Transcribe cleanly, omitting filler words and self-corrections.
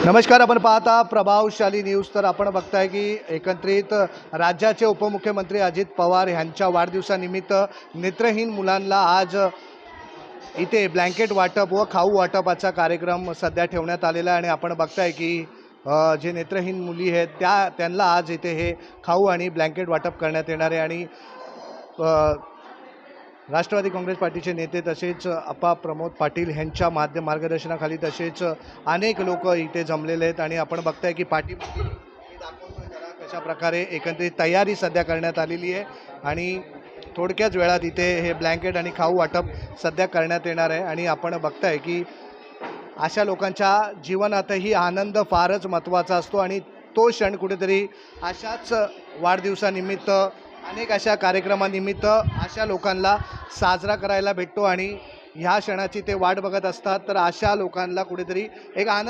नमस्कार, आपण पाहता प्रभावशाली न्यूज। तर आपण बघताय की एकत्रित राज्याचे उपमुख्यमंत्री अजित पवार यांच्या वाढदिवसानिमित्त नेत्रहीन मुलांना आज इथे ब्लँकेट वाटप व खाऊ वाटपाचा कार्यक्रम सध्या ठेवण्यात आलेला आहे। आणि आपण बघताय की जे नेत्रहीन मुली आहेत त्यांना आज इथे हे खाऊ आणि ब्लँकेट वाटप करण्यात येणार आहे। आणि राष्ट्रवादी काँग्रेस पार्टीचे नेते तसेच अप्पा प्रमोद पाटील यांच्या मार्गदर्शनाखाली तसेच अनेक लोक इथे जमलेले आहेत। आणि आपण बघताय की पाठीमागे दाखवतोय जरा कशा प्रकारे एकत्रित तयारी सध्या करण्यात आलेली आहे। आणि थोडक्याच वेळात इथे हे ब्लँकेट आणि खाऊ वाटप सध्या करण्यात येणार आहे। आणि आपण बघताय की अशा लोकांच्या जीवनातही आनंद फारच महत्त्वाचा असतो आणि तो क्षण कुठेतरी अशाच वाढदिवसानिमित्त अनेक अशा कार्यक्रमानिमित्त अशा लोकांना साजरा करायला भेटतो आणि ह्या क्षणाची ते वाट बघत असतात। तर अशा लोकांना कुठेतरी एक आनंद